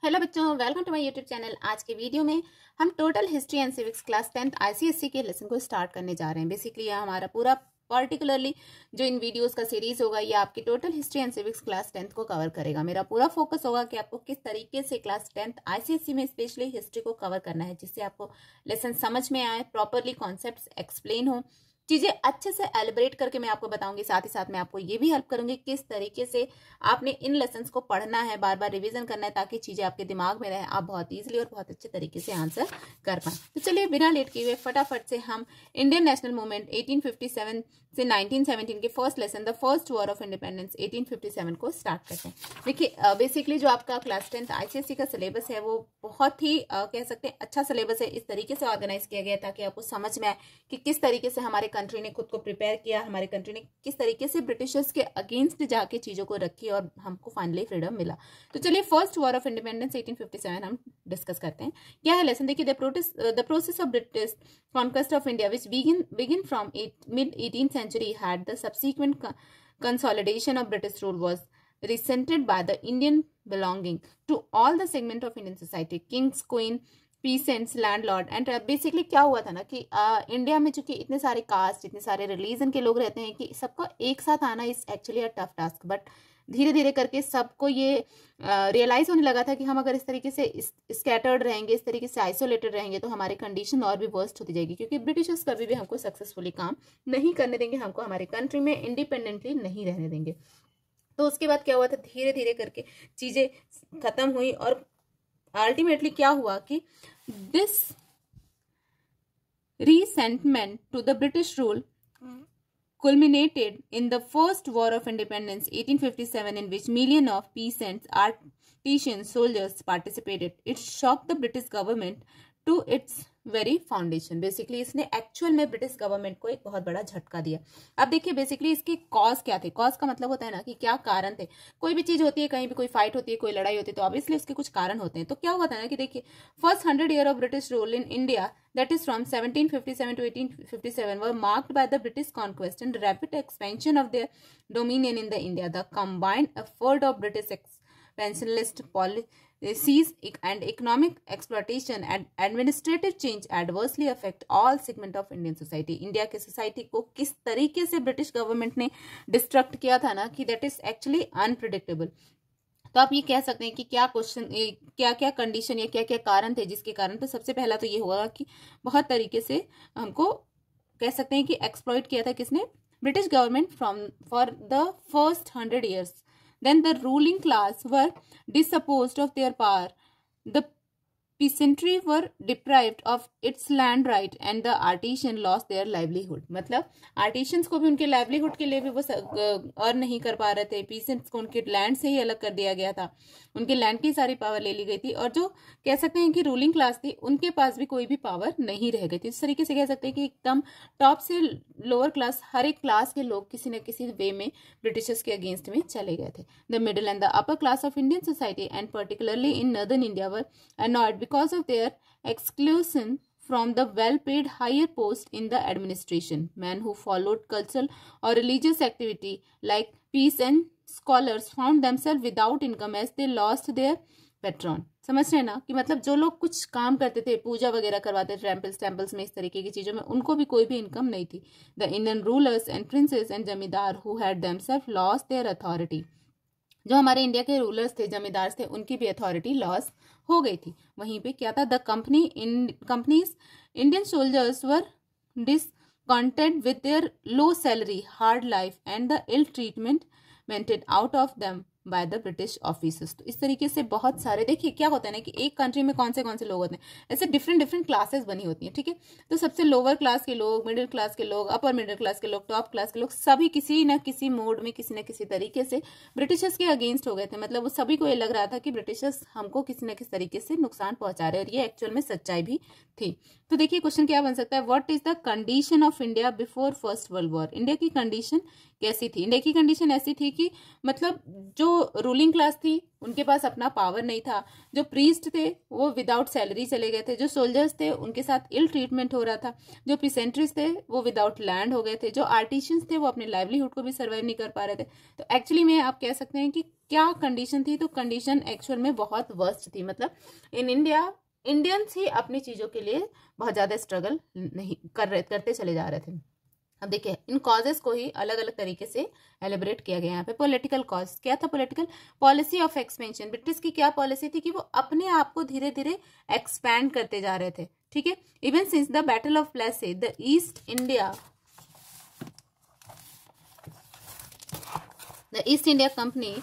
Hello बच्चों, welcome to my YouTube channel. आज के वीडियो में हम total history and civics class 10th ICSC के लेसन को स्टार्ट करने जा रहे हैं। बेसिकली ये हमारा पूरा पर्टिकुलरली जो इन वीडियोस का सीरीज होगा ये आपकी total history and civics class 10th को कवर करेगा। मेरा पूरा फोकस होगा कि आपको किस तरीके से क्लास 10th आईसीएससी में स्पेशली हिस्ट्री को कवर करना है, जिससे आपको लेसन समझ में आए, प्रॉपरली कॉन्सेप्ट्स एक्सप्लेन हो, चीजें अच्छे से एलिब्रेट करके मैं आपको बताऊंगी। साथ ही साथ मैं आपको ये भी हेल्प करूंगी किस तरीके से आपने इन लेसन्स को पढ़ना है, बार बार रिवीजन करना है, ताकि चीजें आपके दिमाग में रहे, आप बहुत इजीली और बहुत अच्छे तरीके से आंसर कर पाए। तो चलिए बिना लेट किए हुए फटाफट से हम इंडियन नेशनल मूवमेंट 1857 से 1917 के first lesson the first war of independence 1857 को स्टार्ट करते हैं। देखिए बेसिकली जो आपका क्लास 10th आईसीएससी का सिलेबस है वो बहुत ही कह सकते हैं अच्छा सिलेबस है। इस तरीके से ऑर्गेनाइज किया गया ताकि आपको समझ में आए कि किस तरीके से हमारे कंट्री ने खुद को प्रिपेयर किया, हमारे कंट्री ने किस तरीके से ब्रिटिशर्स के अगेंस्ट जाके चीजों को रखी और हमको फाइनली फ्रीडम मिला। तो चलिए फर्स्ट वॉर ऑफ इंडिपेंडेंस 1857 हम डिस्कस करते हैं। क्या है लेसन? देखिए the process of British conquest of India which begin from mid 18th century had the subsequent consolidation of British rule was resented by the Indian belonging to all the segment of Indian society, kings, queen, peasants, landlord and basically क्या हुआ था ना कि India में चूंकि इतने सारे cast, इतने सारे रिलीजन के लोग रहते हैं कि सबको एक साथ आना is actually a tough task. But धीरे धीरे करके सबको ये रियलाइज होने लगा था कि हम अगर इस तरीके से स्कैटर्ड रहेंगे, इस तरीके से आइसोलेटेड रहेंगे तो हमारी कंडीशन और भी वर्स्ट होती जाएगी, क्योंकि ब्रिटिशर्स कभी भी हमको सक्सेसफुली काम नहीं करने देंगे, हमको हमारे कंट्री में इंडिपेंडेंटली नहीं रहने देंगे। तो उसके बाद क्या हुआ था, धीरे धीरे करके चीजें खत्म हुई और अल्टीमेटली क्या हुआ कि this resentment to the British rule culminated in the first war of independence 1857, in which millions of peasants, artisans, soldiers participated. It shocked the British government to its very foundation. Basically इसने actual में British government को एक बहुत बड़ा झटका दिया। अब देखिए बेसिकली इसके कॉज क्या थे। कॉज का मतलब होता है ना कि क्या कारण थे। कोई भी चीज होती है, कहीं भी कोई फाइट होती है, कोई लड़ाई होती है, तो ऑब्वियसली उसके कुछ कारण होते हैं। तो क्या हुआ था ना कि देखिए first 100 year of British rule in India, that is from 1757 to 1857, were marked by the British conquest and rapid expansion of their dominion in the India. The combined effort of British expansionist policies and economic exploitation and administrative change adversely affect all segment of Indian society. India के society को किस तरीके से British government ने destruct किया था ना कि दैट इज एक्चुअली अनप्रिडिक्टेबल। तो आप ये कह सकते हैं कि क्या क्वेश्चन, क्या क्या कंडीशन या क्या क्या कारण थे जिसके कारण, तो सबसे पहला तो ये होगा कि बहुत तरीके से हमको कह सकते हैं कि एक्सप्लॉइट किया था किसने, British government for the first 100 years. Then the ruling class were dispossessed of their power. The peasantry were deprived of its land right and the artisan lost their livelihood. मतलब आर्टिशंस को भी उनके livelihood के लिए भी वो earn नहीं कर पा रहे थे। पीसेंट्स को उनके लैंड से ही अलग कर दिया गया था, उनके लैंड की सारी पावर ले ली गई थी, और जो कह सकते हैं कि रूलिंग क्लास थी उनके पास भी कोई भी पावर नहीं रह गई थी। इस तरीके से कह सकते हैं कि एकदम टॉप से लोअर क्लास, हर एक क्लास के लोग किसी न किसी वे में ब्रिटिशर्स के अगेंस्ट में चले गए थे। The middle and the upper class of Indian society and particularly in northern India were annoyed because of their exclusion from the well-paid higher post in the administration. Men who followed cultural or religious activity like peace and scholars found themselves without income as they lost their patron. समझ रहे हैं ना कि मतलब जो लोग कुछ काम करते थे, पूजा वगैरह करवाते थे टेम्पल्स में, इस तरीके की चीजों में, उनको भी कोई भी इनकम नहीं थी। The Indian rulers and princes and zamindar who had themselves lost their authority. जो हमारे इंडिया के रूलर्स थे, जमींदार थे, उनकी भी अथॉरिटी लॉस हो गई थी। वहीं पे क्या था, the companies Indian soldiers were discontent with their low salary, hard life and the ill treatment meted out of them by the British officers. तो इस तरीके से बहुत सारे, देखिए क्या होता है ना कि एक कंट्री में कौन से लोग होते हैं, ऐसे डिफरेंट डिफरेंट क्लासेस बनी होती हैं, ठीक है। तो सबसे लोअर क्लास के लोग, मिडिल क्लास के लोग, अपर मिडिल क्लास के लोग, टॉप क्लास के लोग, सभी किसी न किसी मोड में, किसी न किसी तरीके से ब्रिटिशर्स के अगेंस्ट हो गए थे। मतलब वो सभी को ये लग रहा था कि ब्रिटिशर्स हमको किसी न किसी तरीके से नुकसान पहुंचा रहे हैं, और ये एक्चुअल में सच्चाई भी थी। तो देखिए क्वेश्चन क्या बन सकता है, what is the condition of India before first world war. India की कंडीशन कैसी थी? इंडिया की कंडीशन ऐसी थी कि मतलब जो रूलिंग क्लास थी उनके पास अपना पावर नहीं था, जो प्रीस्ट थे वो विदाउट सैलरी चले गए थे, जो सोल्जर्स थे उनके साथ इल ट्रीटमेंट हो रहा था, जो पिसेंट्रीज थे वो विदाउट लैंड हो गए थे, जो आर्टिशियंस थे वो अपने लाइवलीहुड को भी सर्वाइव नहीं कर पा रहे थे। तो एक्चुअली में आप कह सकते हैं कि क्या कंडीशन थी, तो कंडीशन एक्चुअल में बहुत वर्स्ट थी। मतलब इन इंडिया इंडियंस ही अपनी चीजों के लिए बहुत ज्यादा स्ट्रगल नहीं करते चले जा रहे थे। अब देखिए इन कॉजेस को ही अलग अलग तरीके से एलिब्रेट किया गया। यहाँ पे पॉलिटिकल कॉज क्या था, political policy of expansion. British की क्या पॉलिसी थी कि वो अपने आप को धीरे धीरे एक्सपैंड करते जा रहे थे, ठीक है। Even since the battle of Plassey the East India Company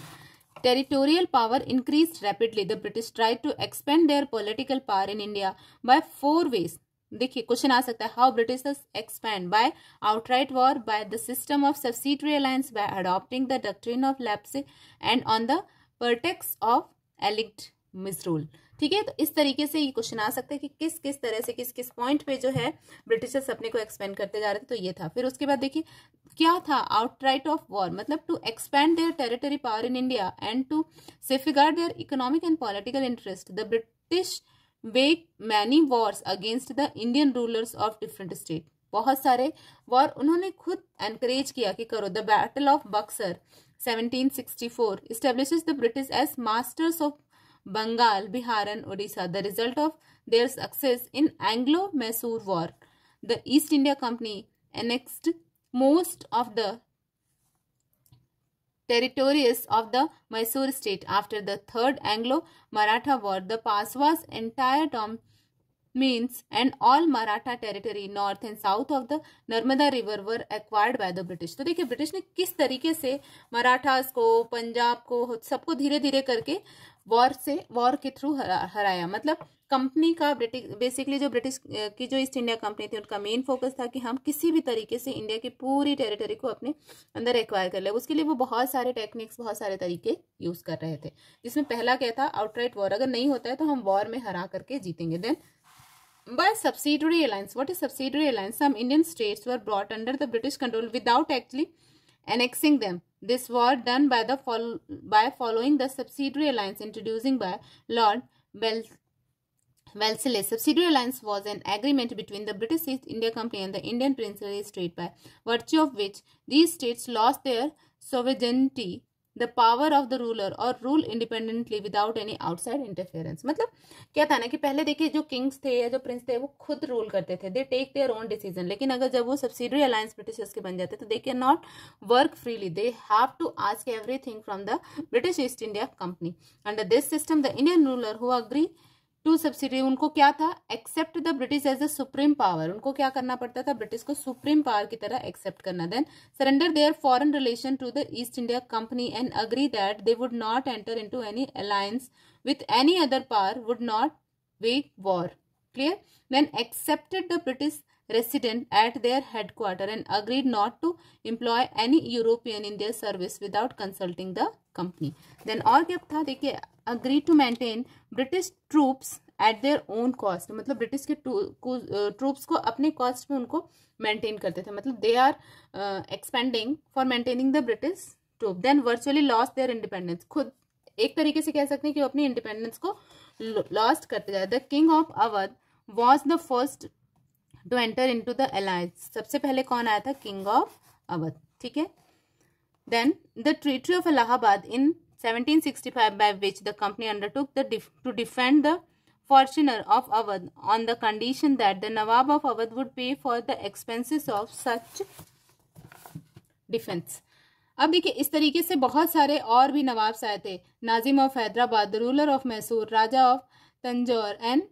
territorial power increased rapidly. The British tried to expand their political power in India by 4 ways. देखिए क्वेश्चन आ सकता है, how British expand, by outright war, by the system of subsidiary alliance, by adopting the doctrine of lapse and on the pretext of alleged misrule. ठीक है, तो इस तरीके से ये क्वेश्चन आ सकता है कि किस किस तरह से किस किस पॉइंट पे जो है ब्रिटिशर्स अपने को एक्सपेंड करते जा रहे थे, तो ये था। फिर उसके बाद देखिए क्या था, आउटराइट ऑफ वॉर, मतलब to expand their territory power in India and to safeguard their economic and political interest. The British वेग many wars against the Indian rulers of different state. बहुत सारे वॉर उन्होंने खुद एनकरेज किया कि करो। The battle of Buxar 1764 establishes the British as masters of Bengal, Bihar and Odisha. The result of their success in Anglo-Mysore War, the East India Company annexed most of the territories of the Mysore state. After the Third Anglo-Maratha War, the Pashwas entire means and all Maratha territory north and south of the Narmada river were acquired by the British. तो देखिए British ने किस तरीके से मराठास को, पंजाब को, सबको धीरे धीरे करके वॉर के थ्रू हराया। मतलब कंपनी का बेसिकली जो ब्रिटिश की जो ईस्ट इंडिया कंपनी थी उनका मेन फोकस था कि हम किसी भी तरीके से इंडिया की पूरी टेरिटरी को अपने अंदर एक्वायर कर ले। उसके लिए वो बहुत सारे टेक्निक्स, बहुत सारे तरीके यूज कर रहे थे, जिसमें पहला क्या था, आउटराइट वॉर। अगर नहीं होता है तो हम वॉर में हरा करके जीतेंगे। Then by subsidiary alliance. What is subsidiary alliance? Some Indian states were brought under the British control without actually annexing them. This was done by following the subsidiary alliance introducing by Lord Wellesley. Subsidiary alliance was an agreement between the British East India Company and the Indian Princely State, by virtue of which these states lost their sovereignty, the power of the ruler, और rule independently without any outside interference. मतलब क्या था ना कि पहले देखिए जो Kings थे या जो प्रिंस थे वो खुद रूल करते थे, they take their own decision. लेकिन अगर जब वो सब्सिडरी अलायंस ब्रिटिशर्स के बन जाते तो they can not work freely, they have to ask everything from the British East India Company. Under this system the Indian ruler who agree to subsidy, उनको क्या था, accept the British as a supreme power. उनको क्या करना पड़ता था, British को supreme power की तरह एक्सेप्ट करना। Then surrender their foreign relation to the East India Company and agree that they would not enter into any alliance with any other power, would not wage war. Clear. Then accepted the British resident at their headquarter and agreed not to employ any European in their service without consulting the company. Then और क्या था, देखिए agreed to maintain British troops at their own cost. मतलब British के troops को अपने cost पे उनको मेंटेन करते थे। मतलब they are expending for maintaining the British troop. Then virtually lost their independence, खुद एक तरीके से कह सकते हैं कि वो अपनी इंडिपेंडेंस को लॉस्ट करते जाए। The king of Awadh was the first to enter into the alliance. सबसे पहले कौन आया था, किंग ऑफ अवध। ठीक है। Then the treaty of Allahabad in 1765 by which the company undertook to defend the fortuner of Awadh on the condition that the Nawab of Awadh would pay for the expenses of such defense. अब देखिए इस तरीके से बहुत सारे और भी नवाब्स आए थे। Nizam of Hyderabad, ruler of Mysore, Raja of Tanjore and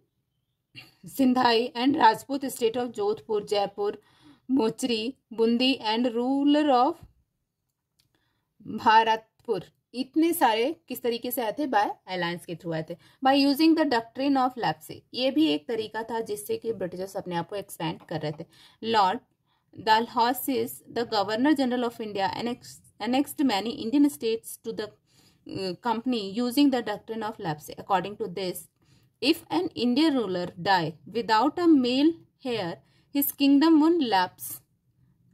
Scindia and Rajput state of Jodhpur, Jaipur, Macheri, Bundi and ruler of Bharatpur. इतने सारे किस तरीके से आए थे, बाय अलायंस के थ्रू आए थे, by using the doctrine of lapse. ये भी एक तरीका था जिससे कि ब्रिटिशर्स अपने आप को एक्सपैंड कर रहे थे। Lord Dalhousie, the governor general of India, annexed many Indian states to the company using the doctrine of lapse. According to this, if an Indian ruler die without a male heir, his kingdom would lapse.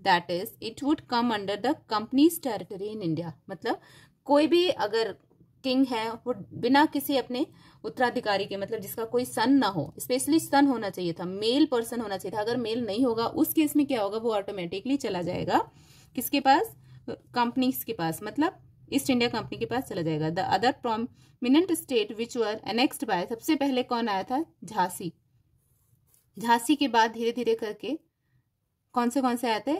That is, it would come under the company's territory in India. मतलब कोई भी अगर king है वो बिना किसी अपने उत्तराधिकारी के, मतलब जिसका कोई सन ना हो, स्पेशली सन होना चाहिए था, मेल पर्सन होना चाहिए था। अगर मेल नहीं होगा उस केस में क्या होगा, वो ऑटोमेटिकली चला जाएगा किसके पास, कंपनीज के पास, मतलब ईस्ट इंडिया कंपनी के पास चला जाएगा। The other prominent state which were annexed by, सबसे पहले कौन आया था? झांसी। झांसी के बाद धीरे धीरे करके कौन से आए थे?